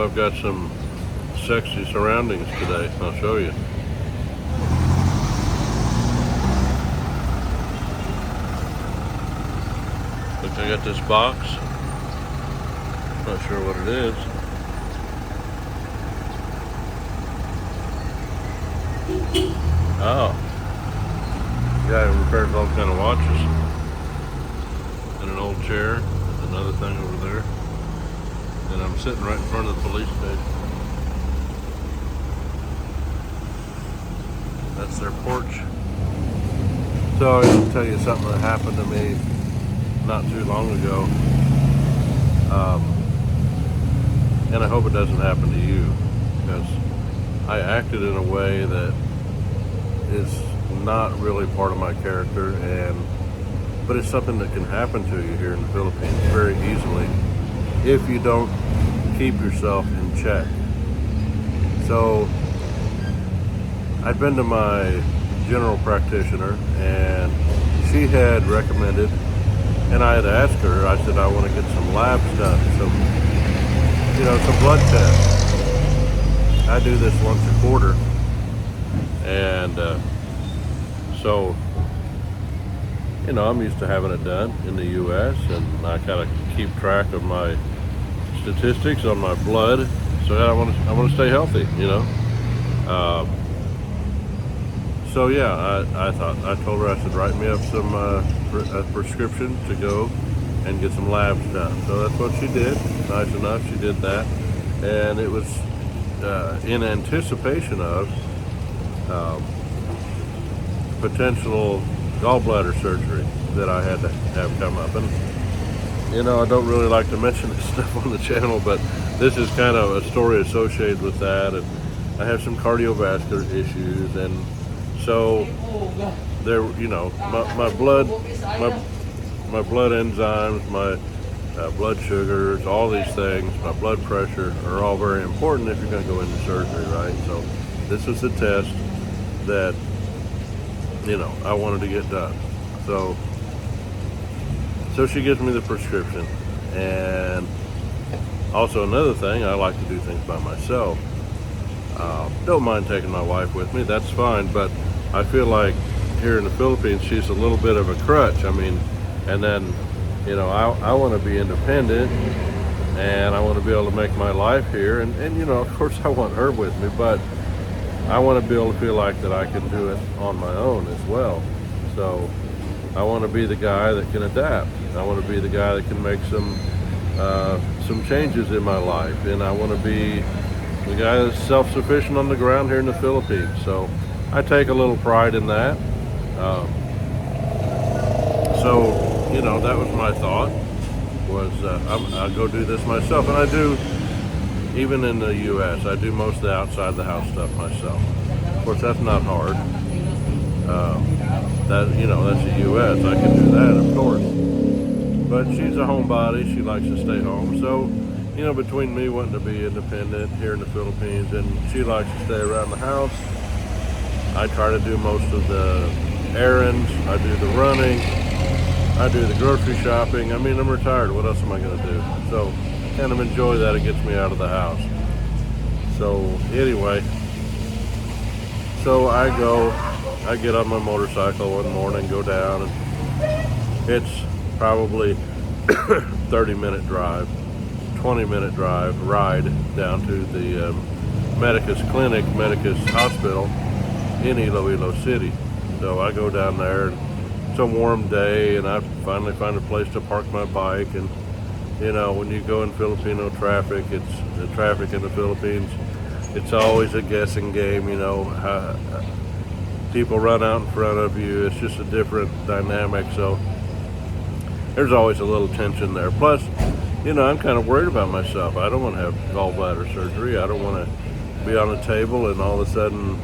I've got some sexy surroundings today. I'll show you. Look, I got this box. Not sure what it is. Oh. Guy who repairs all kind of watches. And an old chair. Another thing over there. And I'm sitting right in front of the police station. That's their porch. So I'll tell you something that happened to me not too long ago. And I hope it doesn't happen to you, because I acted in a way that is not really part of my character, but it's something that can happen to you here in the Philippines very easily if you don't keep yourself in check. So I'd been to my general practitioner, and she had recommended, and I had asked her, I said, I want to get some labs done, some blood tests. I do this once a quarter. And so, I'm used to having it done in the U.S., and I kind of keep track of my statistics on my blood. So I want to stay healthy, So yeah, I told her, I said, write me up some a prescription to go and get some labs done. So that's what she did. Nice enough, she did that, and it was in anticipation of potential gallbladder surgery that I had to have come up. And I don't really like to mention this stuff on the channel, but this is kind of a story associated with that. And I have some cardiovascular issues, and so there, my blood enzymes, my blood sugars, all these things, my blood pressure are all very important if you're going to go into surgery, right? So this is a test that I wanted to get done. So she gives me the prescription. And also another thing, I like to do things by myself. Don't mind taking my wife with me, that's fine, but I feel like here in the Philippines, she's a little bit of a crutch. And then, I want to be independent, and I want to be able to make my life here. And of course, I want her with me, but I want to be able to feel like that I can do it on my own as well. So I want to be the guy that can adapt. I want to be the guy that can make some changes in my life, and I want to be the guy that's self-sufficient on the ground here in the Philippines. So I take a little pride in that. That was my thought, was I'll go do this myself. And I do, even in the U.S., I do most of the outside the house stuff myself. Of course, that's not hard. That's the U.S. I can do that, of course. But she's a homebody. She likes to stay home. So, between me wanting to be independent here in the Philippines, and she likes to stay around the house, I try to do most of the errands. I do the running. I do the grocery shopping. I'm retired. What else am I going to do? So kind of enjoy that. It gets me out of the house. So anyway, I get on my motorcycle one morning, go down, and it's probably 30-minute drive, 20-minute drive, ride down to the Medicus Clinic, Medicus Hospital in Iloilo City. So I go down there, and it's a warm day, and I finally find a place to park my bike. And when you go in Filipino traffic, it's the traffic in the Philippines, it's always a guessing game. People run out in front of you. It's just a different dynamic. So there's always a little tension there. Plus, I'm kind of worried about myself. I don't want to have gallbladder surgery. I don't want to be on a table and all of a sudden,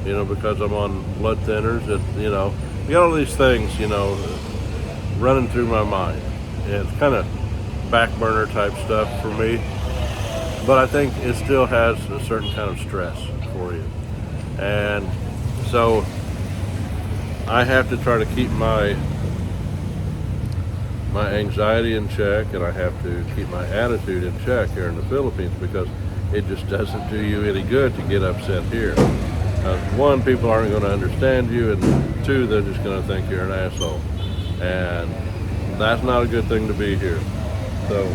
because I'm on blood thinners, you got all these things, running through my mind. And it's kind of back burner type stuff for me. But I think it still has a certain kind of stress for you. And so I have to try to keep my anxiety in check, and I have to keep my attitude in check here in the Philippines, because it just doesn't do you any good to get upset here. One, people aren't going to understand you, and two, they're just going to think you're an asshole. And that's not a good thing to be here. So,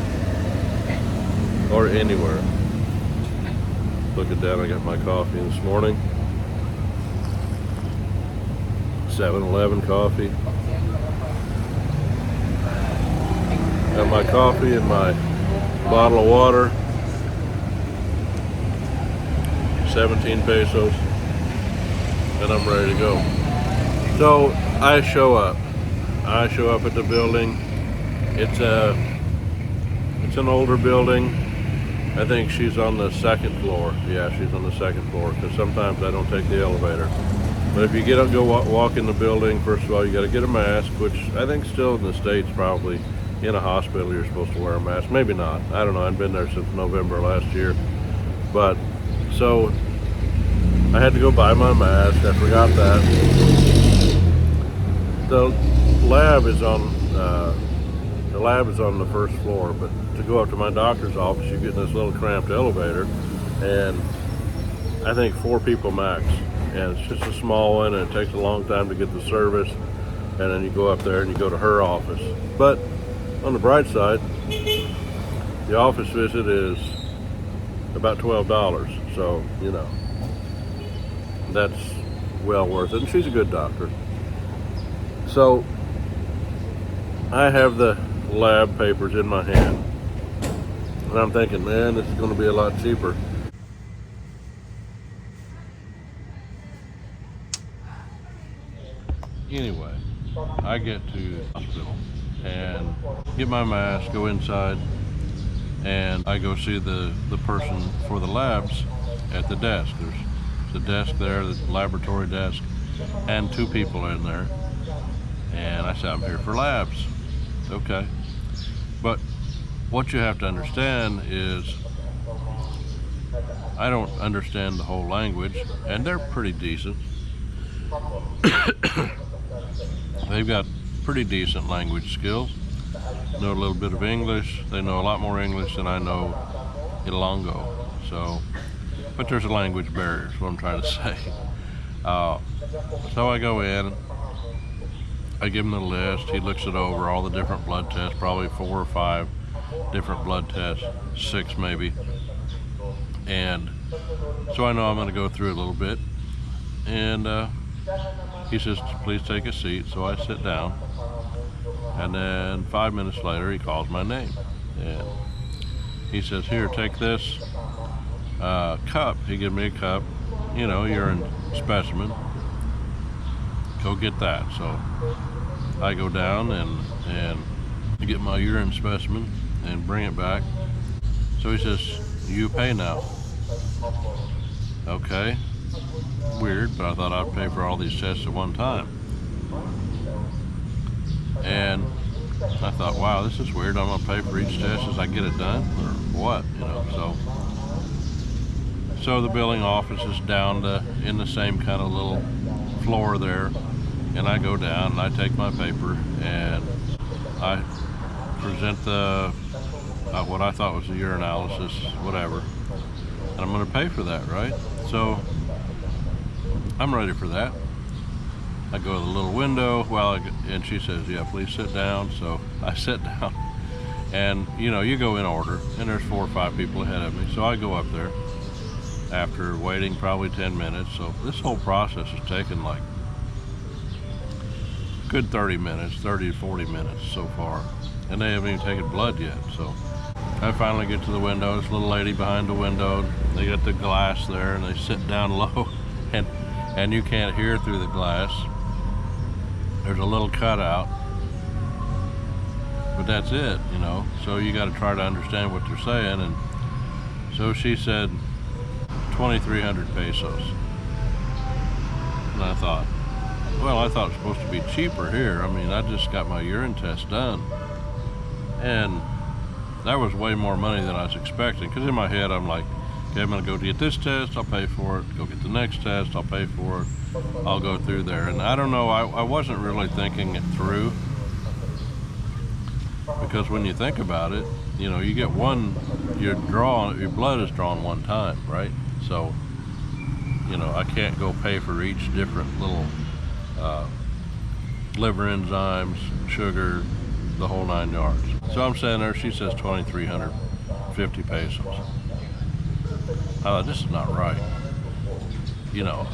or anywhere. Looking down, I got my coffee this morning. 7-Eleven coffee. Got my coffee and my bottle of water. 17 pesos. And I'm ready to go. So I show up at the building. It's an older building. I think she's on the second floor. Yeah, she's on the second floor, because sometimes I don't take the elevator. But if you go walk in the building, first of all, you got to get a mask, which I think still in the States, probably in a hospital you're supposed to wear a mask. Maybe not. I don't know. I've been there since November last year. But so I had to go buy my mask. I forgot that. The lab is on the first floor, but to go up to my doctor's office, you get in this little cramped elevator, and I think 4 people max. And it's just a small one, and it takes a long time to get the service, and then you go up there and you go to her office. But on the bright side, the office visit is about $12, so that's well worth it, and she's a good doctor. So I have the lab papers in my hand, and I'm thinking, man, this is going to be a lot cheaper. Anyway, I get to the hospital and get my mask, go inside, and I go see the person for the labs at the desk. There's the desk there, the laboratory desk, and 2 people in there. And I said, I'm here for labs. Okay. But what you have to understand is I don't understand the whole language, and they're pretty decent. They've got pretty decent language skills. Know a little bit of English. They know a lot more English than I know Ilongo. But there's a language barrier, is what I'm trying to say. So I go in, I give him the list, he looks it over, all the different blood tests, probably 4 or 5 different blood tests, 6 maybe. And so I know I'm going to go through it a little bit. And he says, please take a seat. So I sit down. And then 5 minutes later, he calls my name. And he says, here, take this cup. He gave me a cup, urine specimen. Go get that. So I go down and get my urine specimen and bring it back. So he says, you pay now. Okay. Weird, but I thought I'd pay for all these tests at one time. And I thought, wow, this is weird. I'm gonna pay for each test as I get it done, or what, So the billing office is down in the same kind of little floor there, and I go down and I take my paper and I present what I thought was the urinalysis, whatever, and I'm gonna pay for that, right? So I'm ready for that. I go to the little window and she says, yeah, please sit down. So I sit down, and you go in order, and there's 4 or 5 people ahead of me. So I go up there after waiting probably 10 minutes. So this whole process has taken like a good 30 to 40 minutes so far. And they haven't even taken blood yet. So I finally get to the window. This little lady behind the window, they got the glass there, and they sit down low, and you can't hear through the glass. There's a little cutout, but that's it, so you got to try to understand what they're saying. And so she said 2,300 pesos, and I thought it was supposed to be cheaper here. I mean, I just got my urine test done, and that was way more money than I was expecting, because in my head I'm like, okay, I'm gonna go get this test, I'll pay for it, go get the next test, I'll pay for it, I'll go through there. And I don't know, I wasn't really thinking it through, because when you think about it, you get one your blood is drawn one time, right? So, you know, I can't go pay for each different little liver enzymes, sugar, the whole 9 yards. So I'm saying there, she says 2,350 pesos. I thought, this is not right. You know,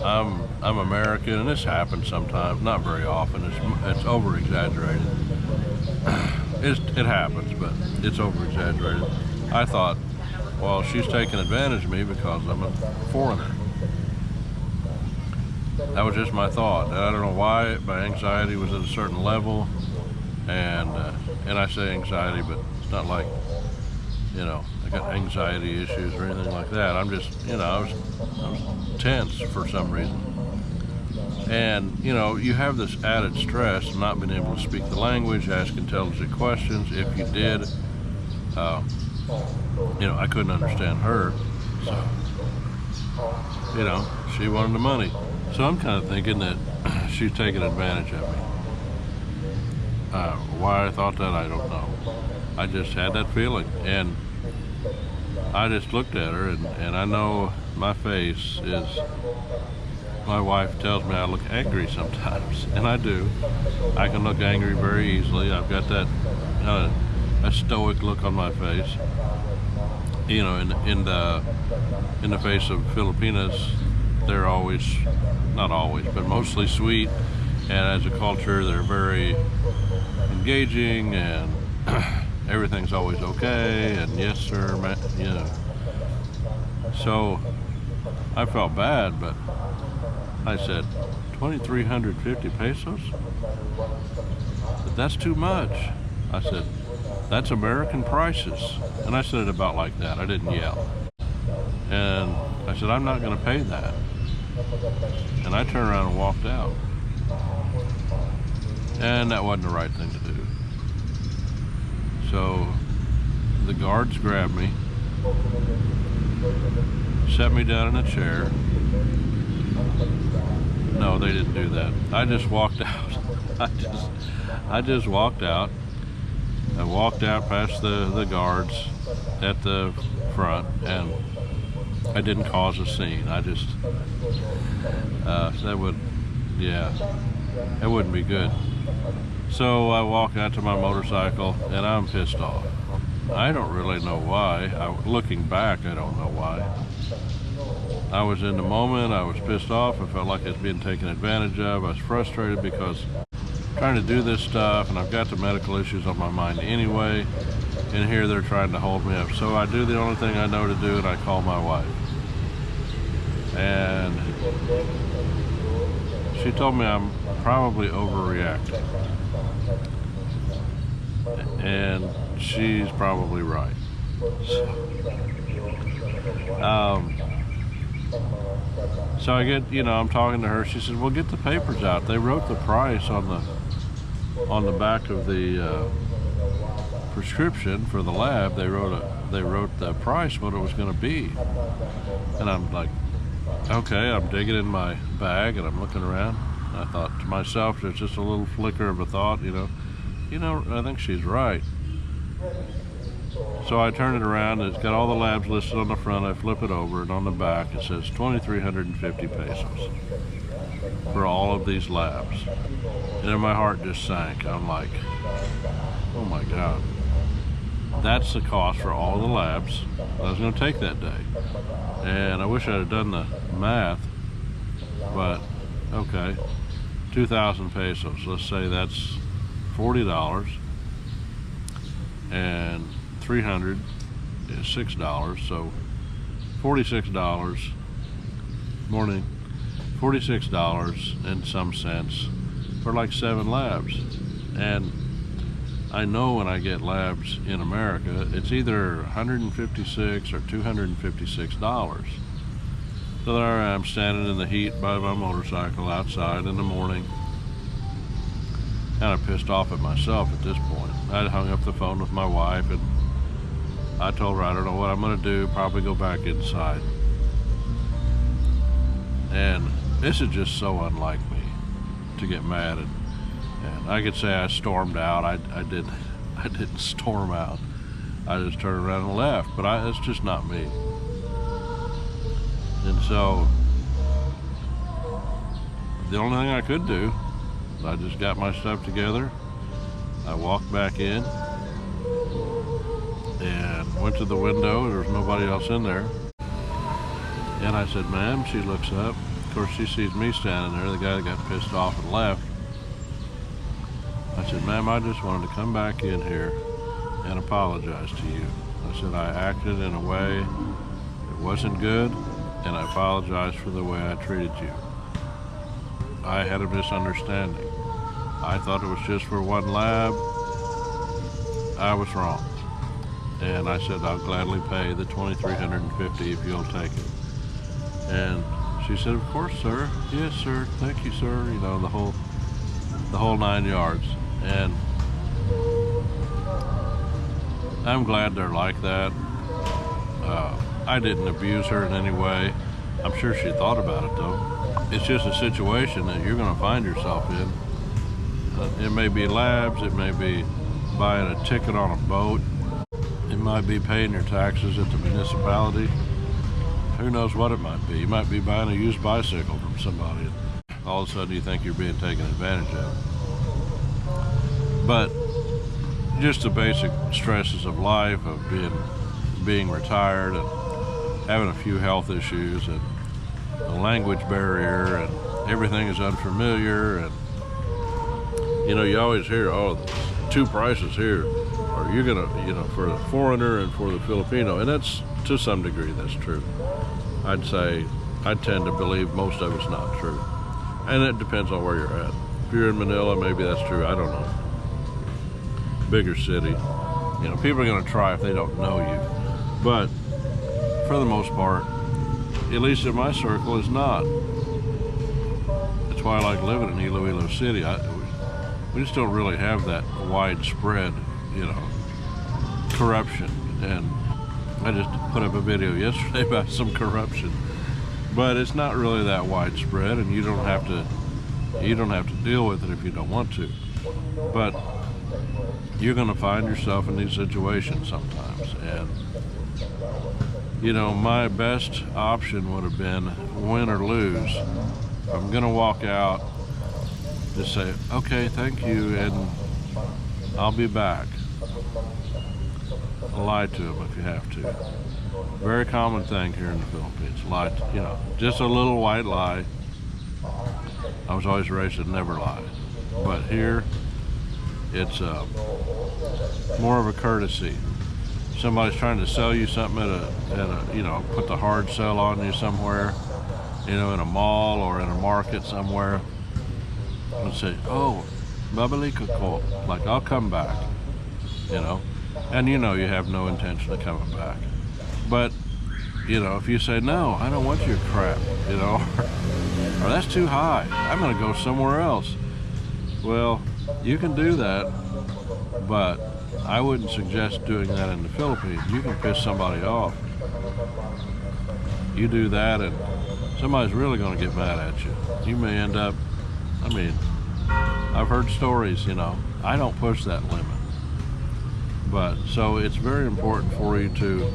I'm American, and this happens sometimes, not very often. It's over exaggerated. It happens, but it's over exaggerated. I thought, well, she's taking advantage of me because I'm a foreigner. That was just my thought. And I don't know why my anxiety was at a certain level, and I say anxiety, but it's not like, you know, I got anxiety issues or anything like that. I'm just, you know, I was tense for some reason. And, you know, you have this added stress of not being able to speak the language, ask intelligent questions. If you did, you know, I couldn't understand her. So, you know, she wanted the money. So I'm kind of thinking that she's taking advantage of me. Why I thought that, I don't know. I just had that feeling. And I just looked at her, and I know my face is, my wife tells me I look angry sometimes, and I do. I can look angry very easily. I've got that a stoic look on my face. You know, in the face of Filipinas, they're always, not always, but mostly sweet, and as a culture, they're very engaging, and everything's always okay, and yes sir, you know. So I felt bad, but I said, 2,350 pesos? But that's too much. I said, that's American prices. And I said it about like that. I didn't yell. And I said, I'm not going to pay that. And I turned around and walked out. And that wasn't the right thing to do. So the guards grabbed me, set me down in a chair. No, they didn't do that. I just walked out. I just walked out. I walked out past the guards at the front, and I didn't cause a scene. I just that wouldn't be good. So I walk out to my motorcycle, and I'm pissed off. I don't really know why. Looking back, I don't know why. I was in the moment. I was pissed off. I felt like I was being taken advantage of. I was frustrated because I'm trying to do this stuff, and I've got the medical issues on my mind anyway, and here they're trying to hold me up. So I do the only thing I know to do, and I call my wife. And she told me I'm probably overreacting. And she's probably right. So I get, you know, I'm talking to her. She says, well, get the papers out. They wrote the price on the back of the prescription for the lab. They wrote the price, what it was going to be. And I'm like, okay. I'm digging in my bag, and I'm looking around. I thought to myself, there's just a little flicker of a thought, you know, I think she's right. So I turn it around, and it's got all the labs listed on the front. I flip it over, and on the back it says 2,350 pesos for all of these labs. And then my heart just sank. I'm like, oh my God. That's the cost for all the labs I was going to take that day. And I wish I'd have done the math, but okay, 2,000 pesos. Let's say that's $40, and 300 is $6, so $46. Morning, $46 and some cents for like 7 labs. And I know when I get labs in America, it's either $156 or $256. So there I am, standing in the heat by my motorcycle outside in the morning, kind of pissed off at myself at this point. I hung up the phone with my wife, and I told her I don't know what I'm going to do, probably go back inside. And this is just so unlike me to get mad. And I could say I stormed out. I didn't storm out. I just turned around and left. But that's just not me. And so the only thing I could do, I just got my stuff together. I walked back in and went to the window. There was nobody else in there. And I said, "Ma'am," she looks up. Of course, she sees me standing there, the guy that got pissed off and left. I said, "Ma'am, I just wanted to come back in here and apologize to you." I said, "I acted in a way that wasn't good, and I apologize for the way I treated you. I had a misunderstanding. I thought it was just for one lab. I was wrong." And I said, "I'll gladly pay the $2,350 if you'll take it." And she said, "Of course, sir. Yes, sir. Thank you, sir." You know, the whole 9 yards. And I'm glad they're like that. I didn't abuse her in any way. I'm sure she thought about it, though. It's just a situation that you're going to find yourself in. It may be labs. It may be buying a ticket on a boat. It might be paying your taxes at the municipality. Who knows what it might be. You might be buying a used bicycle from somebody, and all of a sudden you think you're being taken advantage of. But just the basic stresses of life, of being retired and having a few health issues and a language barrier, and everything is unfamiliar. And you know, you always hear, "Oh, there's two prices here," or "You're gonna, for the foreigner and for the Filipino," and that's, to some degree, that's true. I'd say I tend to believe most of it's not true, and it depends on where you're at. If you're in Manila, maybe that's true. I don't know. Bigger city, people are going to try if they don't know you, but for the most part, at least in my circle, it's not. That's why I like living in Iloilo City. We just don't really have that widespread, corruption. And I just put up a video yesterday about some corruption, but it's not really that widespread, and you don't have to deal with it if you don't want to. But you're going to find yourself in these situations sometimes, and my best option would have been, win or lose. I'm going to walk out, just say, "Okay, thank you, and I'll be back." Lie to them if you have to. Very common thing here in the Philippines. Lie, just a little white lie. I was always raised to never lie, but here it's more of a courtesy. Somebody's trying to sell you something put the hard sell on you somewhere, in a mall or in a market somewhere, and say, "Oh, babalik ako," like, "I'll come back," and you have no intention of coming back. But if you say, "No, I don't want your crap," or "That's too high, I'm going to go somewhere else," well, you can do that, but I wouldn't suggest doing that in the Philippines. You can piss somebody off. You do that, and somebody's really going to get mad at you. You may end up, I've heard stories, I don't push that limit. But so it's very important for you to,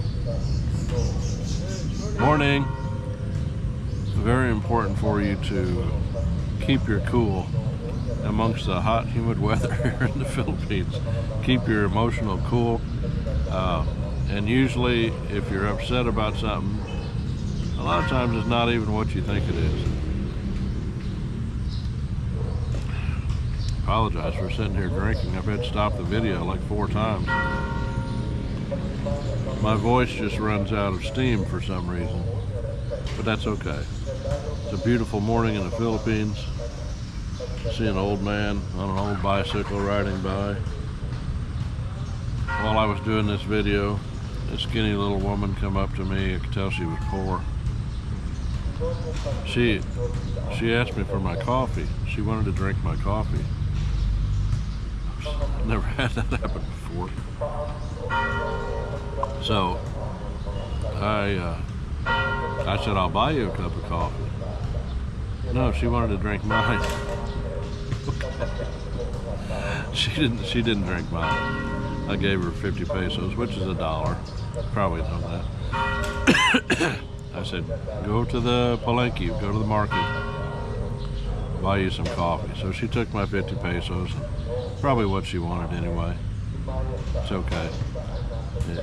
very important for you to keep your cool amongst the hot, humid weather here in the Philippines. Keep your emotional cool. And usually, if you're upset about something, a lot of times it's not even what you think it is. Apologize for sitting here drinking. I've had to stop the video like 4 times. My voice just runs out of steam for some reason, but that's okay. It's a beautiful morning in the Philippines. See an old man on an old bicycle riding by. While I was doing this video, a skinny little woman come up to me. I could tell she was poor. She asked me for my coffee. She wanted to drink my coffee. I've never had that happen before. So I said, "I'll buy you a cup of coffee." No, she wanted to drink mine. She didn't drink mine. I gave her 50 pesos, which is $1. Probably know that. I said, go to the palenque, go to the market, buy you some coffee. So she took my 50 pesos, probably what she wanted anyway. It's okay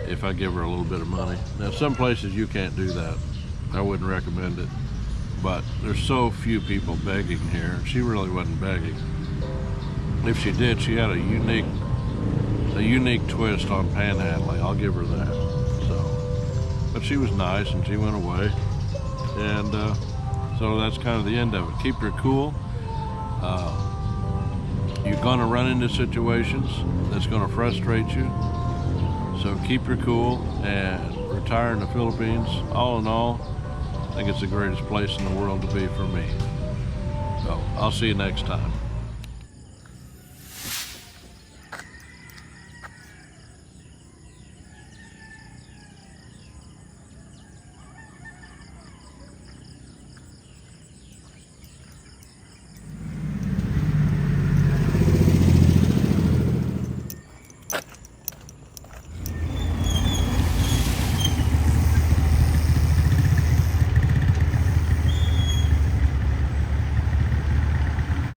if I give her a little bit of money. Now, some places you can't do that. I wouldn't recommend it. But there's so few people begging here. She really wasn't begging. If she did, she had a unique twist on panhandling. I'll give her that. But she was nice, and she went away. And so that's kind of the end of it. Keep her cool. You're going to run into situations that's going to frustrate you. So keep her cool and retire in the Philippines. All in all, I think it's the greatest place in the world to be for me. So I'll see you next time.